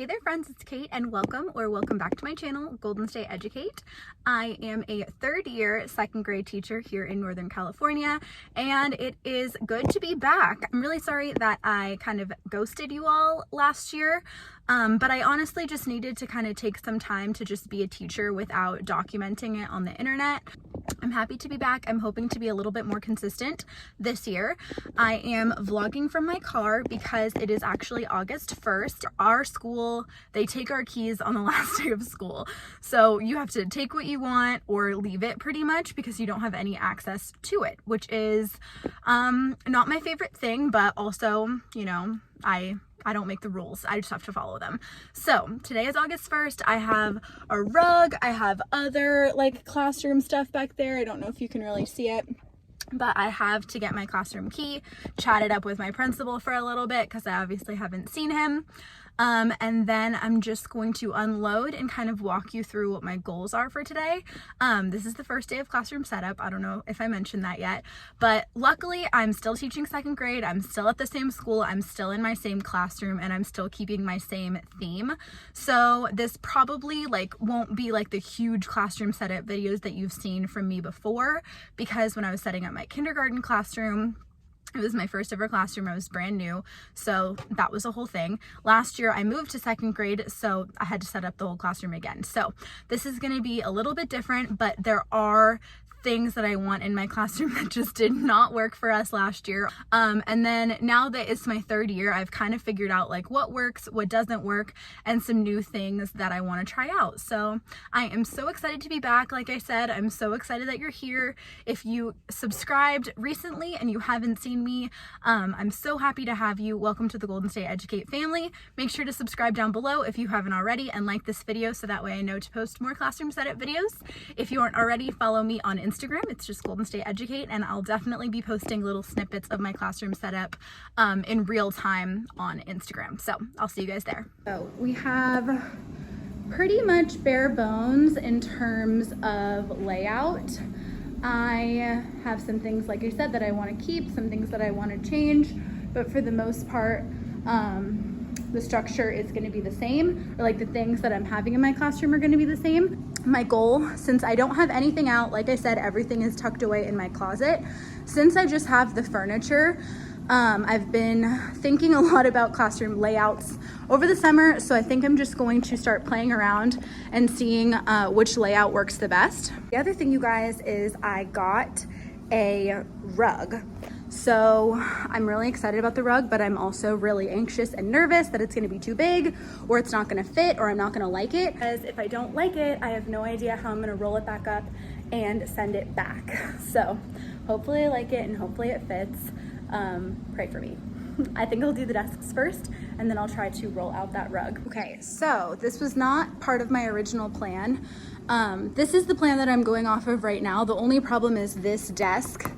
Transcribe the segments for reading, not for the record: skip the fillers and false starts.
Hey there friends, it's Kate and welcome back to my channel, Golden State Educate. I am a third year second grade teacher here in Northern California and it is good to be back. I'm really sorry that I kind of ghosted you all last year, but I honestly just needed to kind of take some time to just be a teacher without documenting it on the internet. I'm happy to be back. I'm hoping to be a little bit more consistent this year. I am vlogging from my car because it is actually August 1st. Our school, they take our keys on the last day of school. So you have to take what you want or leave it pretty much because you don't have any access to it, which is not my favorite thing, but also, you know, I don't make the rules. I just have to follow them. So today is August 1st. I have a rug. I have other like classroom stuff back there. I don't know if you can really see it, but I have to get my classroom key, chatted up with my principal for a little bit because I obviously haven't seen him. And then I'm just going to unload and kind of walk you through what my goals are for today. This is the first day of classroom setup. I don't know if I mentioned that yet, but luckily I'm still teaching second grade. I'm still at the same school. I'm still in my same classroom and I'm still keeping my same theme. So this probably won't be like the huge classroom setup videos that you've seen from me before, because when I was setting up my kindergarten classroom, it was my first ever classroom. I was brand new, so that was a whole thing. Last year I moved to second grade, so I had to set up the whole classroom again. So this is going to be a little bit different, but there are things that I want in my classroom that just did not work for us last year. And then now that it's my third year, I've kind of figured out like what works, what doesn't work, and some new things that I want to try out. So I am so excited to be back. Like I said, I'm so excited that you're here. If you subscribed recently and you haven't seen me, I'm so happy to have you. Welcome to the Golden State Educate family. Make sure to subscribe down below if you haven't already and like this video so that way I know to post more classroom setup videos. If you aren't already, follow me on Instagram. It's just Golden State Educate, and I'll definitely be posting little snippets of my classroom setup in real time on Instagram. So I'll see you guys there. So we have pretty much bare bones in terms of layout. I have some things, like I said, that I want to keep, some things that I want to change, but for the most part, the structure is going to be the same, or like the things that I'm having in my classroom are going to be the same. My goal, since I don't have anything out, like I said, everything is tucked away in my closet. Since I just have the furniture, I've been thinking a lot about classroom layouts over the summer, so I think I'm just going to start playing around and seeing which layout works the best. The other thing, you guys, is I got a rug. So I'm really excited about the rug, but I'm also really anxious and nervous that it's gonna be too big, or it's not gonna fit, or I'm not gonna like it. Because if I don't like it, I have no idea how I'm gonna roll it back up and send it back. So hopefully I like it and hopefully it fits. Pray for me. I think I'll do the desks first and then I'll try to roll out that rug. Okay, so this was not part of my original plan. This is the plan that I'm going off of right now. The only problem is this desk.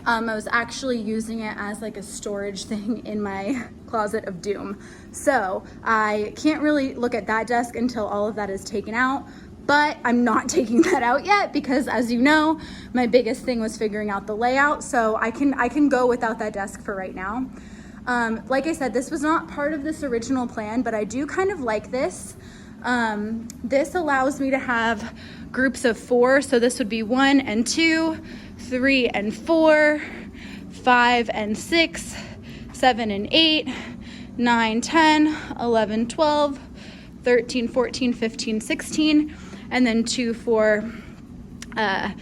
I was actually using it as like a storage thing in my closet of doom. So I can't really look at that desk until all of that is taken out, but I'm not taking that out yet because, as you know, my biggest thing was figuring out the layout. So I can go without that desk for right now. Like I said, this was not part of this original plan, but I do kind of like this. This allows me to have groups of 4. So this would be 1 and 2, 3 and 4, 5 and 6, 7 and 8, 9, 10, 11, 12, 13, 14, 15, 16, and then 2, 4,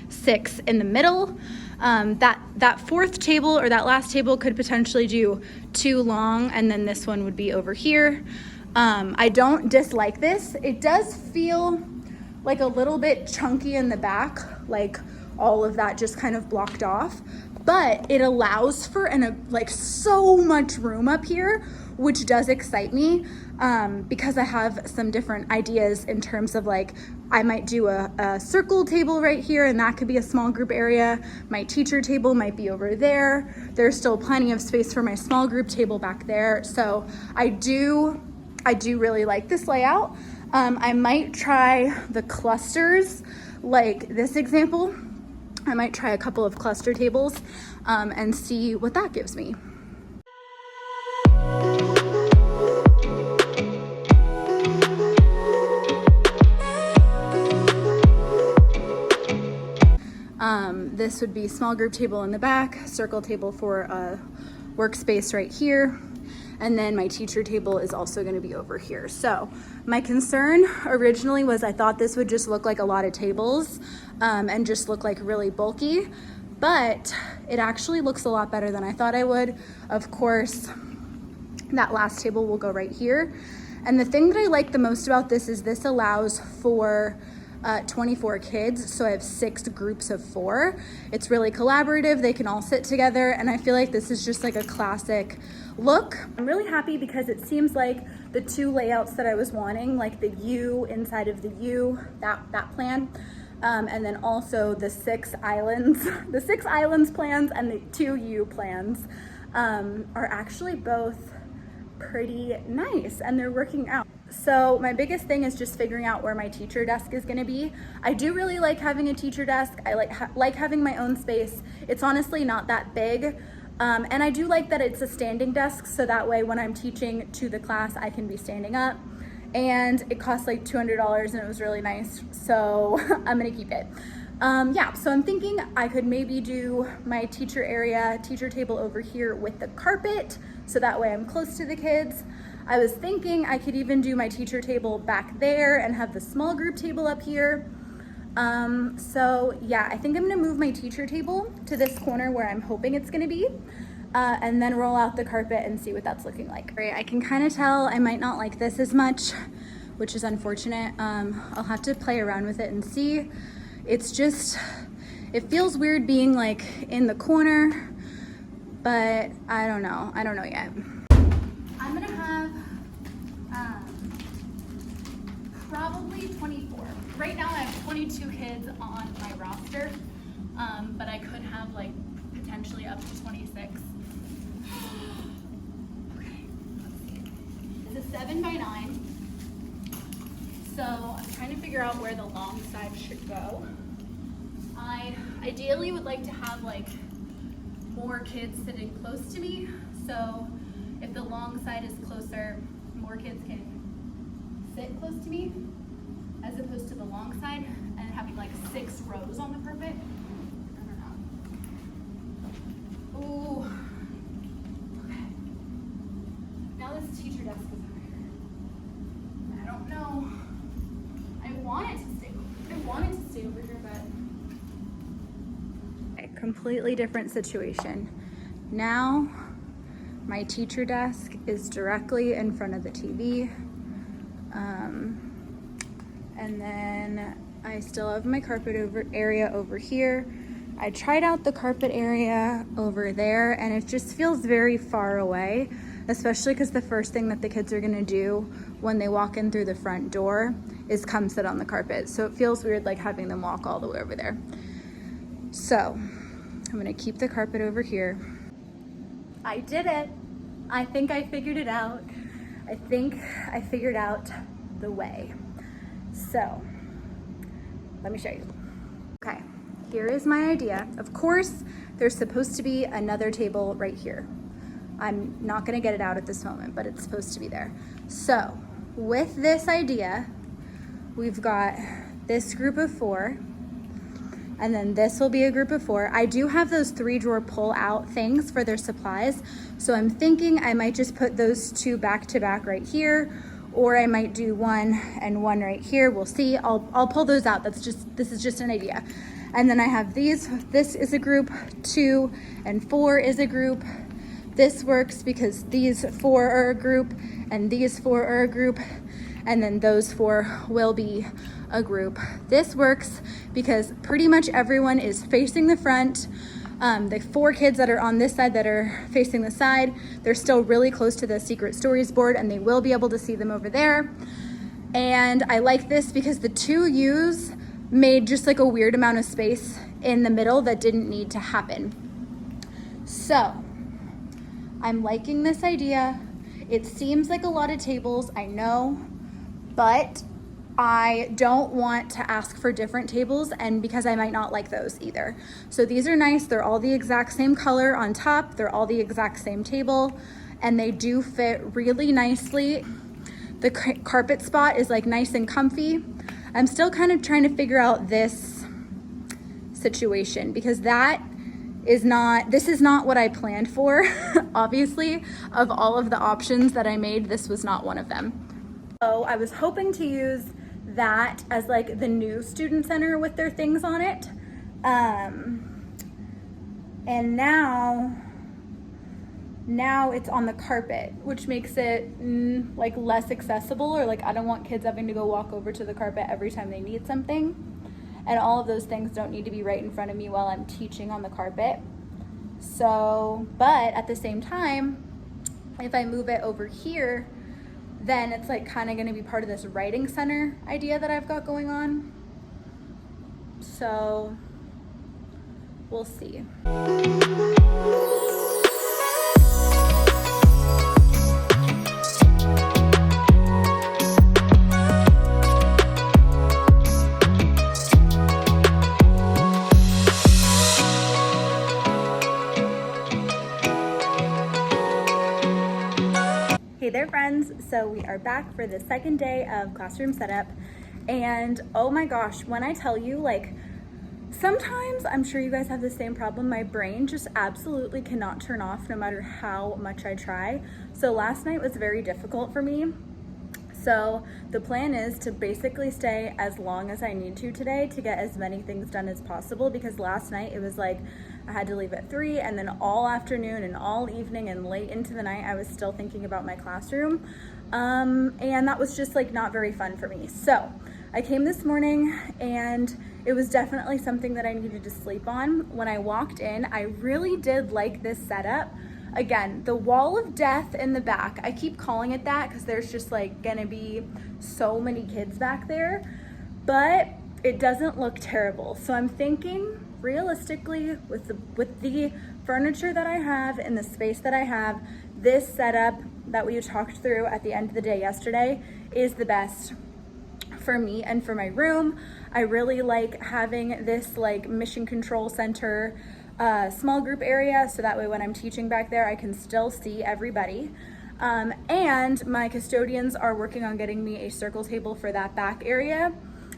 6 in the middle. That fourth table, or that last table, could potentially do 2 long, and then this one would be over here. I don't dislike this. It does feel like a little bit chunky in the back, like all of that just kind of blocked off, but it allows for like so much room up here, which does excite me, because I have some different ideas in terms of like, I might do a circle table right here, and that could be a small group area. My teacher table might be over there. There's still plenty of space for my small group table back there. So I do really like this layout. I might try the clusters, like this example. I might try a couple of cluster tables and see what that gives me. this would be small group table in the back, circle table for a workspace right here. And then my teacher table is also gonna be over here. So my concern originally was I thought this would just look like a lot of tables and just look like really bulky, but it actually looks a lot better than I thought I would. Of course, that last table will go right here. And the thing that I like the most about this is this allows for 24 kids, so I have 6 groups of 4. It's really collaborative, they can all sit together, and I feel like this is just like a classic look. I'm really happy because it seems like the 2 layouts that I was wanting, like the U inside of the U, that plan, and then also the 6 islands, the 6 islands plans and the 2 U plans are actually both pretty nice and they're working out. So my biggest thing is just figuring out where my teacher desk is going to be. I do really like having a teacher desk. I like having my own space. It's honestly not that big. And I do like that it's a standing desk, so that way when I'm teaching to the class, I can be standing up. And it cost like $200 and it was really nice, so I'm gonna keep it. Yeah, so I'm thinking I could maybe do my teacher area, teacher table over here with the carpet, so that way I'm close to the kids. I was thinking I could even do my teacher table back there and have the small group table up here. So yeah, I think I'm gonna move my teacher table to this corner where I'm hoping it's gonna be, and then roll out the carpet and see what that's looking like. All right, I can kind of tell I might not like this as much, which is unfortunate. I'll have to play around with it and see. It's just, it feels weird being like in the corner, but I don't know yet. I'm gonna have probably 24. Right now I have 22 kids on my roster, but I could have like potentially up to 26. Okay, let's see. It's a 7x9. So I'm trying to figure out where the long side should go. I ideally would like to have like more kids sitting close to me. So if the long side is closer, more kids can sit close to me, as opposed to the long side and having like 6 rows on the carpet. I don't know. Ooh. Okay. Now this teacher desk is over here. I don't know. I want it to stay over here, but a completely different situation. Now my teacher desk is directly in front of the TV. And then I still have my carpet area over here. I tried out the carpet area over there and it just feels very far away, especially because the first thing that the kids are gonna do when they walk in through the front door is come sit on the carpet. So it feels weird like having them walk all the way over there. So I'm gonna keep the carpet over here. I did it. I think I figured it out. I think I figured out the way. So let me show you. Okay, here is my idea. Of course, there's supposed to be another table right here. I'm not gonna get it out at this moment, but it's supposed to be there. So with this idea, we've got this group of 4, and then this will be a group of 4. I do have those 3-drawer pull-out things for their supplies, so I'm thinking I might just put those 2 back to back right here, or I might do 1 and 1 right here. We'll see. I'll pull those out. This is just an idea. And then I have these. This is a group. 2 and 4 is a group. This works because these 4 are a group and these 4 are a group, and then those 4 will be a group. This works because pretty much everyone is facing the front. The 4 kids that are on this side that are facing the side, they're still really close to the secret stories board and they will be able to see them over there. And I like this because the 2 U's made just like a weird amount of space in the middle that didn't need to happen. So I'm liking this idea. It seems like a lot of tables, I know, but I don't want to ask for different tables, and because I might not like those either. So these are nice. They're all the exact same color on top. They're all the exact same table, and they do fit really nicely. The carpet spot is like nice and comfy. I'm still kind of trying to figure out this situation, because this is not what I planned for. Obviously, of all of the options that I made, this was not one of them. So I was hoping to use that as like the new student center with their things on it. And now it's on the carpet, which makes it like less accessible, or like I don't want kids having to go walk over to the carpet every time they need something. And all of those things don't need to be right in front of me while I'm teaching on the carpet. So, but at the same time, if I move it over here, then it's like kind of going to be part of this writing center idea that I've got going on. So we'll see. Hey there friends, so we are back for the second day of classroom setup, and oh my gosh, when I tell you, like, sometimes, I'm sure you guys have the same problem, my brain just absolutely cannot turn off no matter how much I try. So last night was very difficult for me. So the plan is to basically stay as long as I need to today to get as many things done as possible, because last night it was like I had to leave at 3, and then all afternoon and all evening and late into the night I was still thinking about my classroom, and that was just like not very fun for me. So I came this morning and it was definitely something that I needed to sleep on. When I walked in, I really did like this setup. Again, the wall of death in the back, I keep calling it that because there's just like gonna be so many kids back there, but it doesn't look terrible. So I'm thinking realistically, with the furniture that I have and the space that I have, this setup that we talked through at the end of the day yesterday is the best for me and for my room. I really like having this like mission control center small group area, so that way when I'm teaching back there I can still see everybody. And my custodians are working on getting me a circle table for that back area.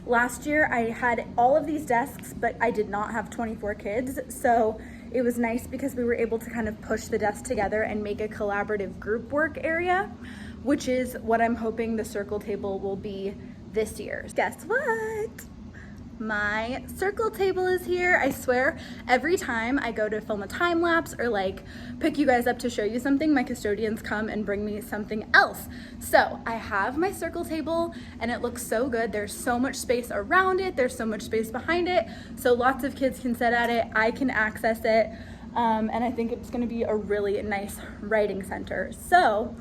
Last year I had all of these desks, but I did not have 24 kids, so it was nice because we were able to kind of push the desks together and make a collaborative group work area, which is what I'm hoping the circle table will be this year. Guess what? My circle table is here. I swear, every time I go to film a time lapse or like pick you guys up to show you something, my custodians come and bring me something else. So I have my circle table and it looks so good. There's so much space around it. There's so much space behind it. So lots of kids can sit at it. I can access it. And I think it's gonna be a really nice writing center. So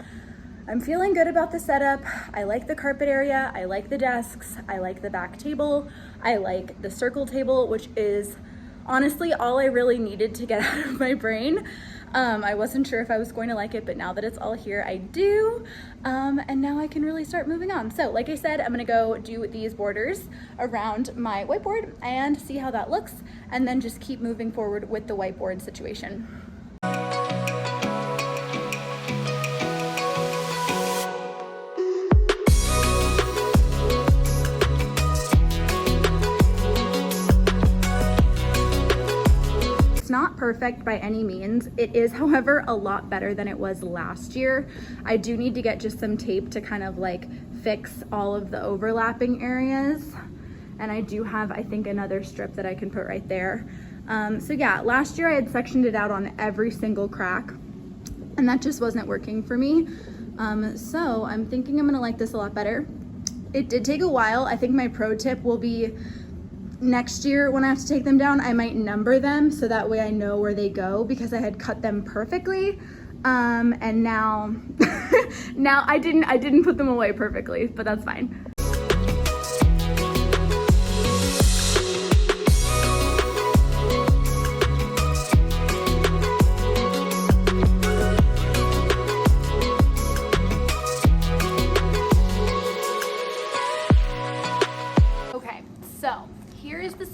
I'm feeling good about the setup. I like the carpet area, I like the desks, I like the back table, I like the circle table, which is honestly all I really needed to get out of my brain. I wasn't sure if I was going to like it, but now that it's all here, I do. And now I can really start moving on. So like I said, I'm gonna go do these borders around my whiteboard and see how that looks, and then just keep moving forward with the whiteboard situation. Not perfect by any means. It is, however, a lot better than it was last year. I do need to get just some tape to kind of like fix all of the overlapping areas. And I do have, I think, another strip that I can put right there. So yeah, last year I had sectioned it out on every single crack, and that just wasn't working for me. So I'm thinking I'm gonna like this a lot better. It did take a while. I think my pro tip will be next year when I have to take them down, I might number them so that way I know where they go, because I had cut them perfectly. And now now I didn't put them away perfectly, but that's fine.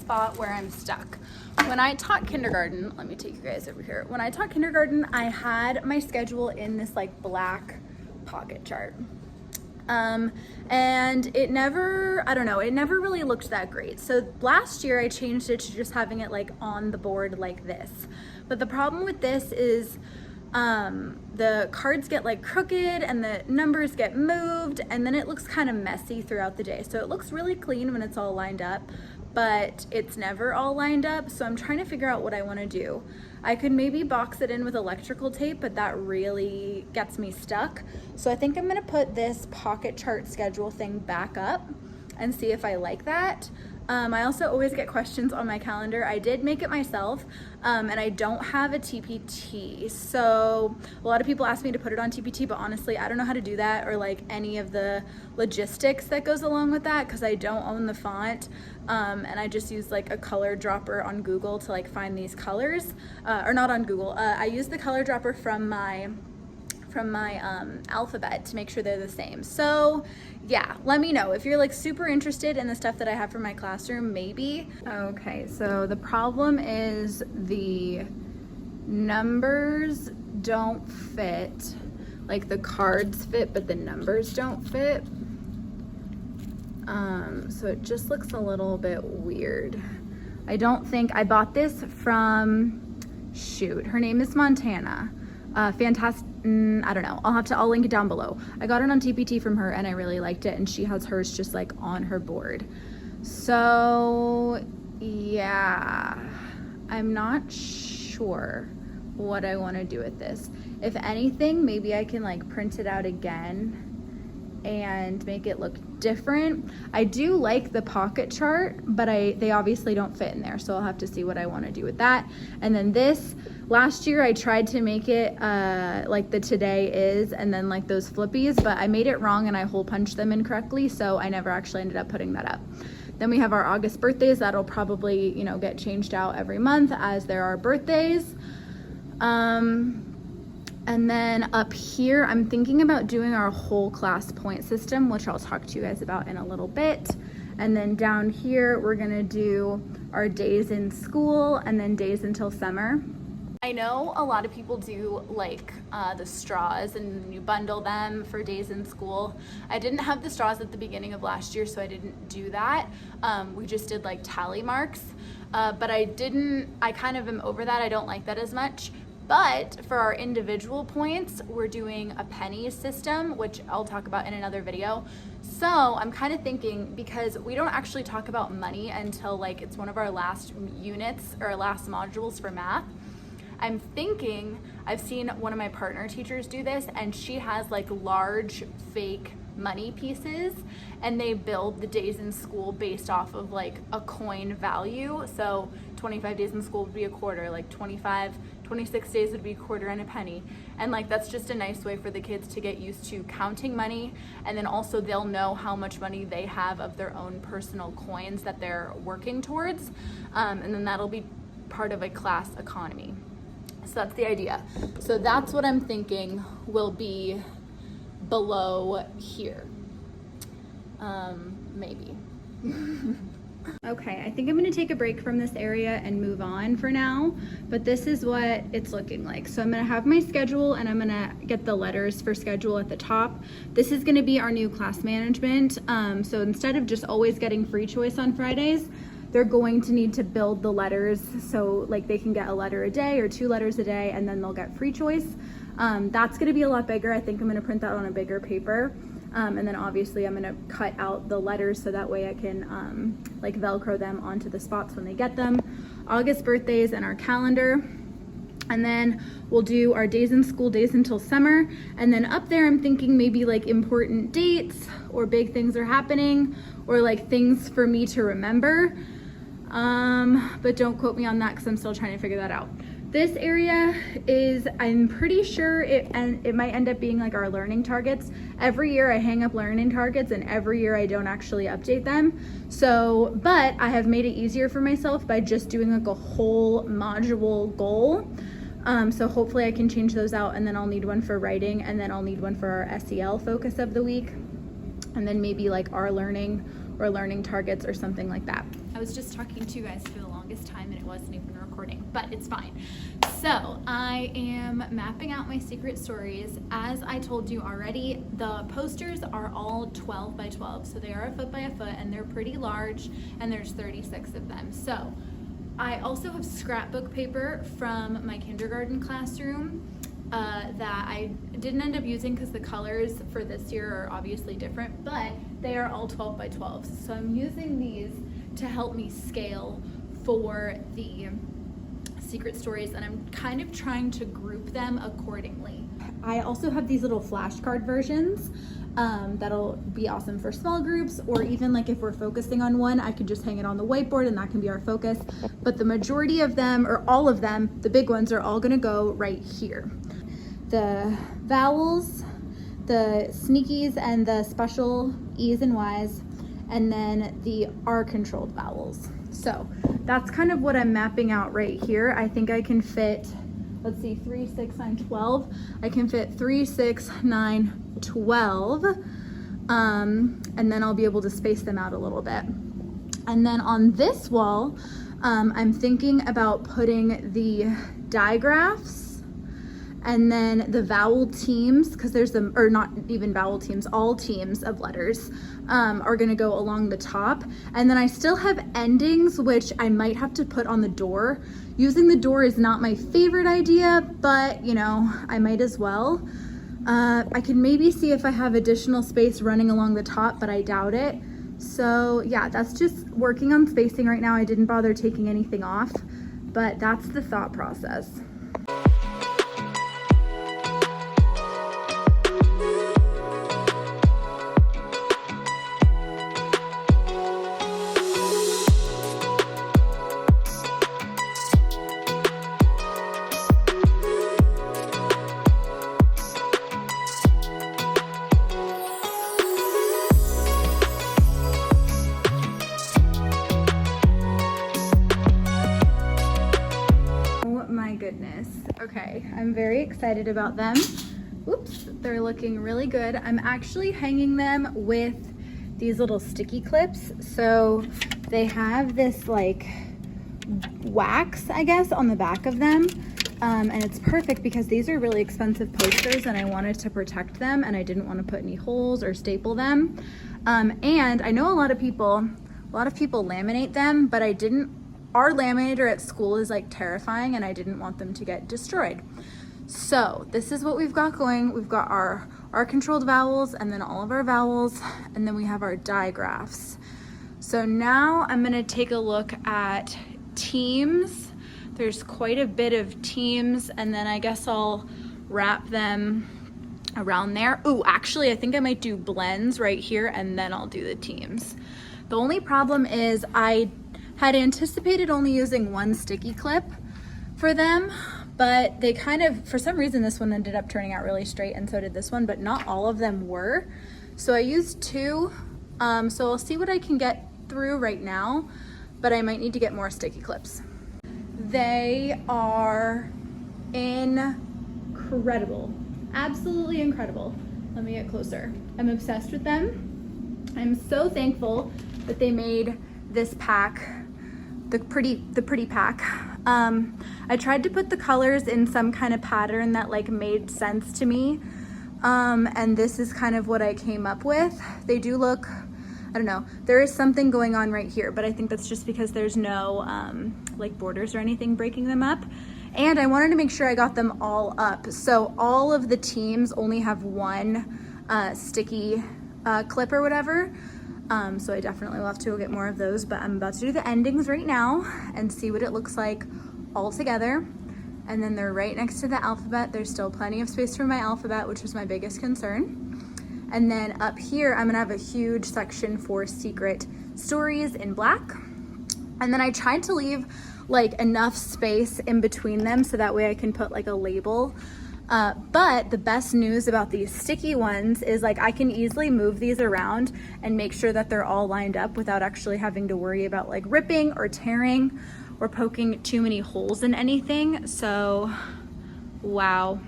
Spot where I'm stuck. When I taught kindergarten, let me take you guys over here. When I taught kindergarten, I had my schedule in this like black pocket chart. And it never, I don't know, it never really looked that great. So last year I changed it to just having it like on the board like this. But the problem with this is the cards get like crooked and the numbers get moved, and then it looks kind of messy throughout the day. So it looks really clean when it's all lined up, but it's never all lined up. So I'm trying to figure out what I want to do. I could maybe box it in with electrical tape, but that really gets me stuck. So I think I'm gonna put this pocket chart schedule thing back up and see if I like that. I also always get questions on my calendar. I did make it myself, and I don't have a TPT. So a lot of people ask me to put it on TPT, but honestly, I don't know how to do that or like any of the logistics that goes along with that because I don't own the font. And I just use like a color dropper on Google to like find these colors, or not on Google. I use the color dropper from my alphabet to make sure they're the same. So yeah, let me know if you're like super interested in the stuff that I have for my classroom, maybe. Okay, so the problem is the numbers don't fit. Like the cards fit, but the numbers don't fit. So it just looks a little bit weird. I don't think, I bought this from, shoot, her name is Montana. Fantastic, I don't know, I'll link it down below. I got it on TPT from her and I really liked it, and she has hers just like on her board. So yeah, I'm not sure what I want to do with this. If anything, maybe I can like print it out again and make it look different. I do like the pocket chart, but they obviously don't fit in there, so I'll have to see what I want to do with that. And then this, last year I tried to make it like the today is and then like those flippies, but I made it wrong and I hole punched them incorrectly, so I never actually ended up putting that up. Then we have our August birthdays. That'll probably, you know, get changed out every month as there are birthdays. And then up here, I'm thinking about doing our whole class point system, which I'll talk to you guys about in a little bit. And then down here, we're gonna do our days in school and then days until summer. I know a lot of people do like the straws and you bundle them for days in school. I didn't have the straws at the beginning of last year, so I didn't do that. We just did like tally marks, but I kind of am over that. I don't like that as much. But for our individual points, we're doing a penny system, which I'll talk about in another video. So I'm kind of thinking, because we don't actually talk about money until like it's one of our last units or last modules for math. I'm thinking, I've seen one of my partner teachers do this, and she has like large fake money pieces, and they build the days in school based off of like a coin value. So 25 days in school would be a quarter, like 26 days would be a quarter and a penny. And like that's just a nice way for the kids to get used to counting money, and then also they'll know how much money they have of their own personal coins that they're working towards, and then that'll be part of a class economy. So that's the idea. So that's what I'm thinking will be below here, maybe. Okay, I think I'm gonna take a break from this area and move on for now, but this is what it's looking like. So I'm gonna have my schedule and I'm gonna get the letters for schedule at the top. This is gonna be our new class management. So instead of just always getting free choice on Fridays, they're going to need to build the letters so like they can get a letter a day or 2 letters a day, and then they'll get free choice. That's gonna be a lot bigger. I think I'm gonna print that on a bigger paper. And then obviously I'm gonna cut out the letters so that way I can like Velcro them onto the spots when they get them. August birthdays and our calendar. And then we'll do our days in school, days until summer. And then up there I'm thinking maybe like important dates or big things are happening, or like things for me to remember. But don't quote me on that because I'm still trying to figure that out. This area is, I'm pretty sure it might end up being like our learning targets. Every year I hang up learning targets, and every year I don't actually update them. So, but I have made it easier for myself by just doing like a whole module goal. So hopefully I can change those out, and then I'll need one for writing, and then I'll need one for our SEL focus of the week, and then maybe like our learning or learning targets or something like that. I was just talking to you guys for the longest time and it wasn't even recording, but it's fine. So I am mapping out my secret stories. As I told you already, the posters are all 12 by 12. So they are a foot by a foot and they're pretty large, and there's 36 of them. So I also have scrapbook paper from my kindergarten classroom that I didn't end up using because the colors for this year are obviously different, but they are all 12 by 12. So I'm using these to help me scale for the secret stories, and I'm kind of trying to group them accordingly. I also have these little flashcard versions that'll be awesome for small groups, or even like if we're focusing on one, I could just hang it on the whiteboard and that can be our focus. But the majority of them, or all of them, the big ones, are all gonna go right here. The vowels, the sneakies, and the special E's and Y's, and then the R-controlled vowels. So that's kind of what I'm mapping out right here. I think I can fit, let's see, 3, 6, 9, 12. I can fit 3, 6, 9, 12. And then I'll be able to space them out a little bit. And then on this wall, I'm thinking about putting the digraphs and then the vowel teams, because there's the, or not even vowel teams, all teams of letters are gonna go along the top. And then I still have endings, which I might have to put on the door. Using the door is not my favorite idea, but you know, I might as well. I can maybe see if I have additional space running along the top, but I doubt it. So yeah, that's just working on spacing right now. I didn't bother taking anything off, but that's the thought process. Goodness. Okay, I'm very excited about them. Oops, they're looking really good. I'm actually hanging them with these little sticky clips. So they have this like wax, I guess, on the back of them. And it's perfect because these are really expensive posters and I wanted to protect them and I didn't want to put any holes or staple them. And I know a lot of people laminate them, but I didn't. Our laminator at school is like terrifying and I didn't want them to get destroyed. So this is what we've got going. We've got our controlled vowels and then all of our vowels, and then we have our digraphs. So now I'm gonna take a look at teams. There's quite a bit of teams, and then I guess I'll wrap them around there. Ooh, actually I think I might do blends right here and then I'll do the teams. The only problem is I had anticipated only using one sticky clip for them, but they kind of, for some reason, this one ended up turning out really straight and so did this one, but not all of them were. So I used 2, so I'll see what I can get through right now, but I might need to get more sticky clips. They are incredible, absolutely incredible. Let me get closer. I'm obsessed with them. I'm so thankful that they made this pack, the pretty pack. I tried to put the colors in some kind of pattern that like made sense to me, and this is kind of what I came up with. They do look, I don't know, there is something going on right here, but I think that's just because there's no like borders or anything breaking them up. And I wanted to make sure I got them all up. So all of the teams only have one sticky clip or whatever. So I definitely will have to go get more of those, but I'm about to do the endings right now and see what it looks like all together. And then they're right next to the alphabet. There's still plenty of space for my alphabet, which was my biggest concern. And then up here, I'm gonna have a huge section for secret stories in black. And then I tried to leave like enough space in between them so that way I can put like a label. But the best news about these sticky ones is like I can easily move these around and make sure that they're all lined up without actually having to worry about like ripping or tearing or poking too many holes in anything. So, wow.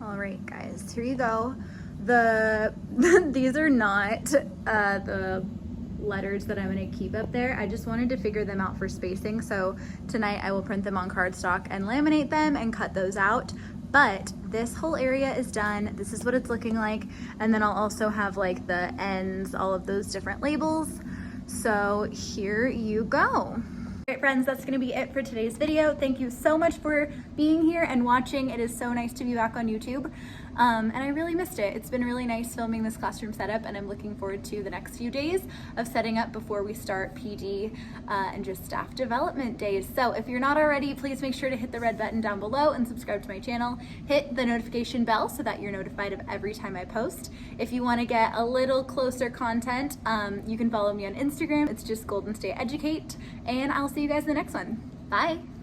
All right, guys, here you go. These are not the letters that I'm going to keep up there. I just wanted to figure them out for spacing, so tonight I will print them on cardstock and laminate them and cut those out. But this whole area is done. This is what it's looking like, and then I'll also have like the ends, all of those different labels. So here you go. Alright friends, that's going to be it for today's video. Thank you so much for being here and watching. It is so nice to be back on YouTube. And I really missed it. It's been really nice filming this classroom setup, and I'm looking forward to the next few days of setting up before we start PD and just staff development days. So if you're not already, please make sure to hit the red button down below and subscribe to my channel. Hit the notification bell so that you're notified of every time I post. If you want to get a little closer content, you can follow me on Instagram. It's just Golden State Educate, and I'll see you guys in the next one. Bye.